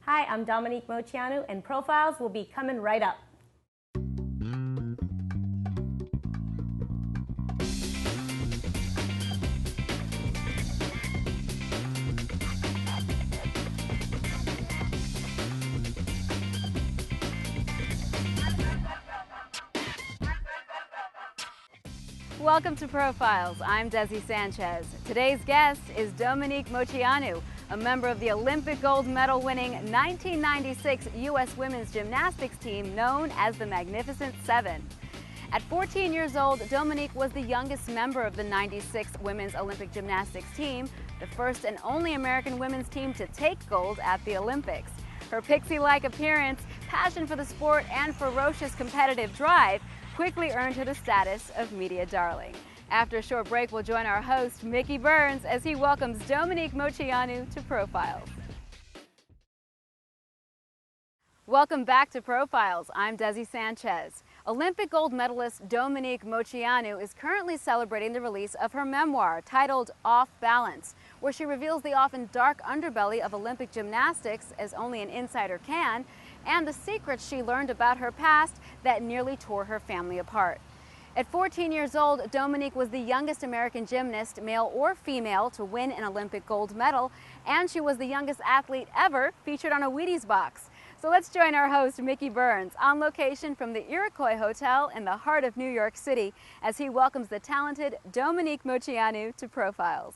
Hi, I'm Dominique Moceanu, and Profiles will be coming right up. Welcome to Profiles. I'm DESI Sanchez. Today's guest is Dominique Moceanu, a member of the Olympic gold medal winning 1996 U.S. women's gymnastics team known as the Magnificent Seven. At 14 years old, Dominique was the youngest member of the 96 women's Olympic gymnastics team, the first and only American women's team to take gold at the Olympics. Her pixie-like appearance, passion for the sport, and ferocious competitive drive quickly earned her the status of media darling. After a short break, we'll join our host, Mickey Burns, as he welcomes Dominique Moceanu to Profiles. Welcome back to Profiles. I'm DESI Sanchez. Olympic gold medalist Dominique Moceanu is currently celebrating the release of her memoir titled Off Balance, where she reveals the often dark underbelly of Olympic gymnastics as only an insider can, and the secrets she learned about her past that nearly tore her family apart. At 14 years old, Dominique was the youngest American gymnast, male or female, to win an Olympic gold medal, and she was the youngest athlete ever featured on a Wheaties box. So let's join our host, Mickey Burns, on location from the Iroquois Hotel in the heart of New York City as he welcomes the talented Dominique Moceanu to Profiles.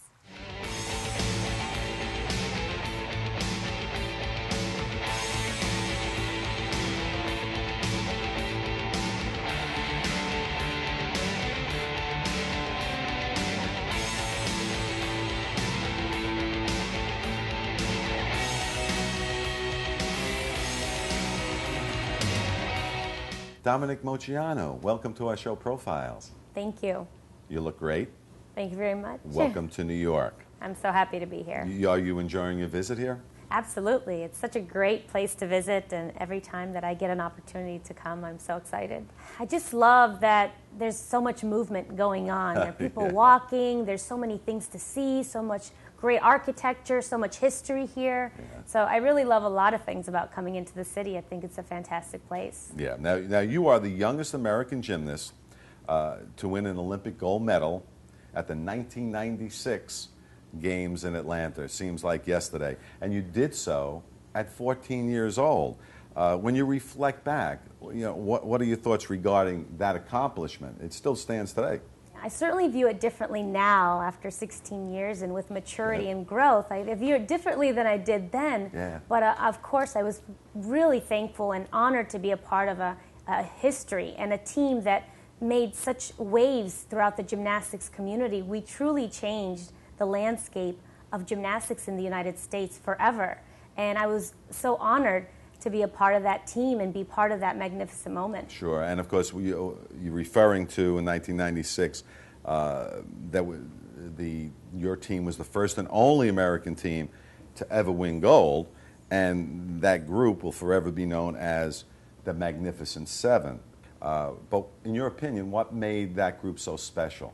Dominique Moceanu, welcome to our show Profiles. Thank you. You look great. Thank you very much. Welcome to New York. I'm so happy to be here. Are you enjoying your visit here? Absolutely. It's such a great place to visit, and every time that I get an opportunity to come, I'm so excited. I just love that there's so much movement going on. There are people walking, there's so many things to see, so much great architecture, so much history here. Yeah. So I really love a lot of things about coming into the city. I think it's a fantastic place. Yeah. Now you are the youngest American gymnast to win an Olympic gold medal at the 1996 Games in Atlanta. It seems like yesterday. And you did so at 14 years old. When you reflect back, what are your thoughts regarding that accomplishment? It still stands today. I certainly view it differently now after 16 years and with maturity and growth. I view it differently than I did then. Yeah. But of course, I was really thankful and honored to be a part of a history and a team that made such waves throughout the gymnastics community. We truly changed the landscape of gymnastics in the United States forever. And I was so honored to be a part of that team and be part of that magnificent moment. Sure, and of course, you're referring to in 1996 your team was the first and only American team to ever win gold, and that group will forever be known as the Magnificent Seven. But in your opinion, what made that group so special?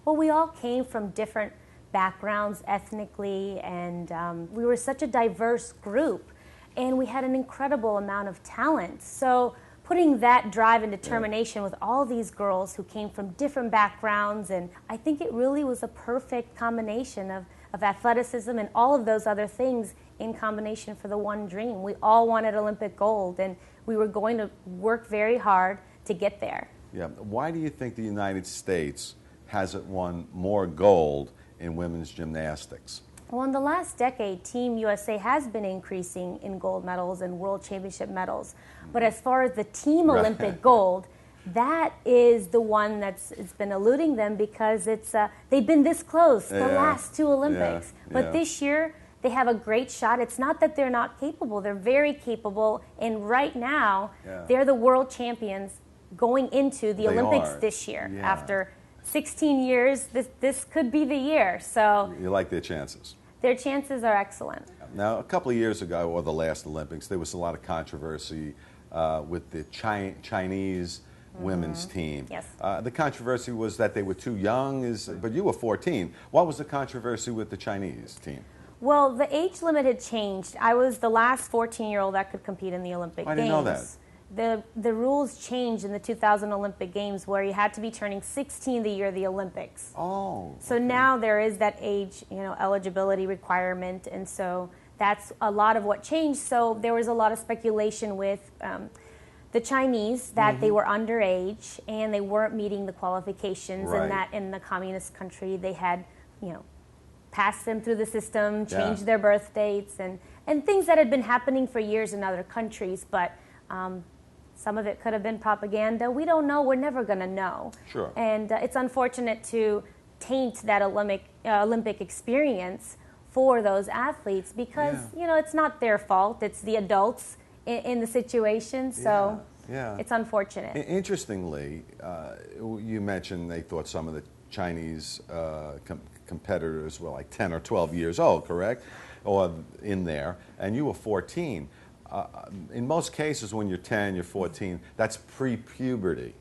Well, we all came from different backgrounds ethnically, and we were such a diverse group. And we had an incredible amount of talent. So putting that drive and determination with all these girls who came from different backgrounds, and I think it really was a perfect combination of athleticism and all of those other things in combination for the one dream. We all wanted Olympic gold, and we were going to work very hard to get there. Yeah. Why do you think the United States hasn't won more gold in women's gymnastics? Well, in the last decade, Team USA has been increasing in gold medals and world championship medals. But as far as the team Olympic gold, that is the one it's been eluding them because they've been this close the last two Olympics. But this year, they have a great shot. It's not that they're not capable. They're very capable. And right now, they're the world champions going into the Olympics this year. After 16 years, this could be the year. So you like their chances? Their chances are excellent. Now, a couple of years ago, or the last Olympics, there was a lot of controversy with the Chinese women's team. Yes. The controversy was that they were too young, but you were 14. What was the controversy with the Chinese team? Well, the age limit had changed. I was the last 14-year-old that could compete in the Olympic Games. I didn't know that. The rules changed in the 2000 Olympic Games where you had to be turning 16 the year of the Olympics. Oh. So now there is that age, eligibility requirement, and so that's a lot of what changed. So there was a lot of speculation with the Chinese that they were underage and they weren't meeting the qualifications, Right. and that in the communist country they had, passed them through the system, changed their birth dates, and things that had been happening for years in other countries, but some of it could have been propaganda. We don't know. We're never going to know. Sure. And it's unfortunate to taint that Olympic experience for those athletes because, it's not their fault. It's the adults in the situation. So it's unfortunate. Interestingly, you mentioned they thought some of the Chinese competitors were like 10 or 12 years old, correct? Or in there, and you were 14. In most cases, when you're 10, you're 14, that's pre-puberty.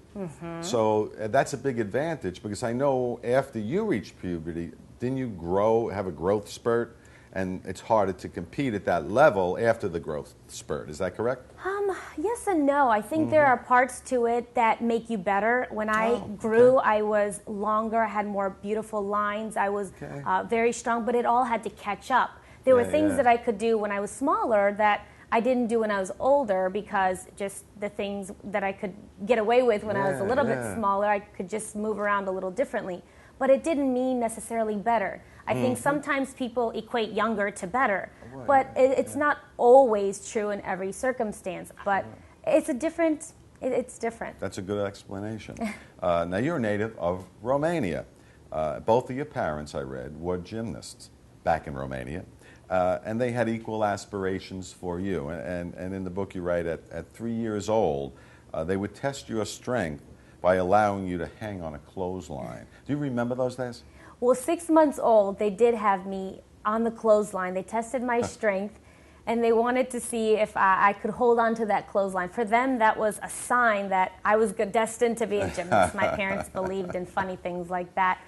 So that's a big advantage because I know after you reach puberty, didn't you have a growth spurt? And it's harder to compete at that level after the growth spurt. Is that correct? Yes and no. I think there are parts to it that make you better. When I grew, I was longer, I had more beautiful lines, I was very strong, but it all had to catch up. There were things that I could do when I was smaller that I didn't do when I was older because just the things that I could get away with when I was a little bit smaller, I could just move around a little differently. But it didn't mean necessarily better. I think sometimes people equate younger to better, but it's not always true in every circumstance. But it's different. That's a good explanation. Now, you're a native of Romania. Both of your parents, I read, were gymnasts back in Romania, and they had equal aspirations for you. And in the book you write, at 3 years old, they would test your strength by allowing you to hang on a clothesline. Do you remember those days? Well, 6 months old, they did have me on the clothesline. They tested my strength, and they wanted to see if I could hold on to that clothesline. For them, that was a sign that I was destined to be a gymnast. My parents believed in funny things like that.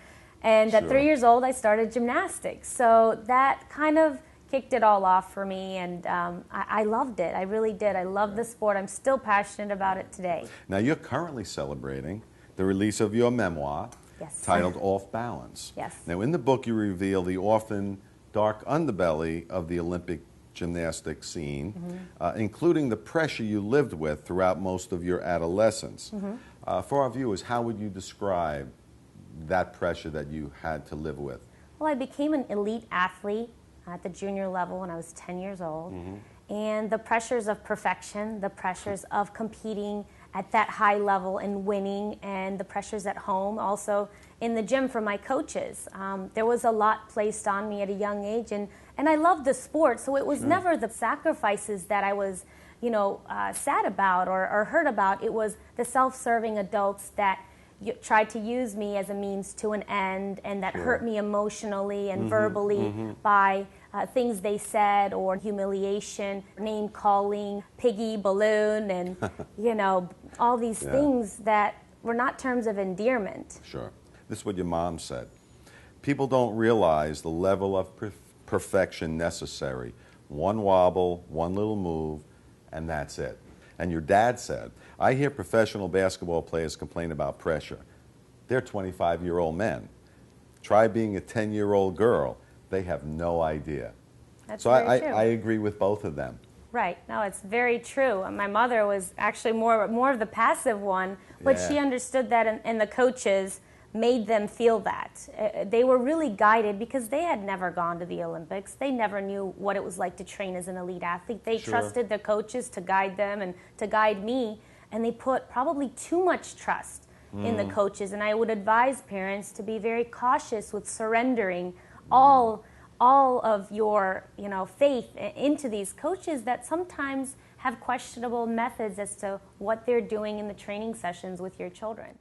And at 3 years old, I started gymnastics. So that kind of kicked it all off for me, and I loved it. I really did. I love the sport. I'm still passionate about it today. Now, you're currently celebrating the release of your memoir, titled Off Balance. Yes. Now, in the book, you reveal the often dark underbelly of the Olympic gymnastic scene, including the pressure you lived with throughout most of your adolescence. For our viewers, how would you describe that pressure that you had to live with? Well, I became an elite athlete at the junior level when I was 10 years old. And the pressures of perfection, the pressures of competing at that high level and winning, and the pressures at home, also in the gym from my coaches. There was a lot placed on me at a young age, and I loved the sport, so it was never the sacrifices that I was, sad about or hurt about. It was the self-serving adults that tried to use me as a means to an end, and that hurt me emotionally and verbally by things they said, or humiliation, name calling, piggy balloon, and all these things that were not terms of endearment. Sure. This is what your mom said. People don't realize the level of perfection necessary. One wobble, one little move, and that's it. And your dad said, I hear professional basketball players complain about pressure. They're 25-year-old men. Try being a 10-year-old girl. They have no idea. That's so very true. I agree with both of them. Right. No, it's very true. My mother was actually more of the passive one, but she understood that, and the coaches made them feel that. They were really guided because they had never gone to the Olympics. They never knew what it was like to train as an elite athlete. They trusted the coaches to guide them and to guide me, and they put probably too much trust in the coaches. And I would advise parents to be very cautious with surrendering all of your faith into these coaches that sometimes have questionable methods as to what they're doing in the training sessions with your children.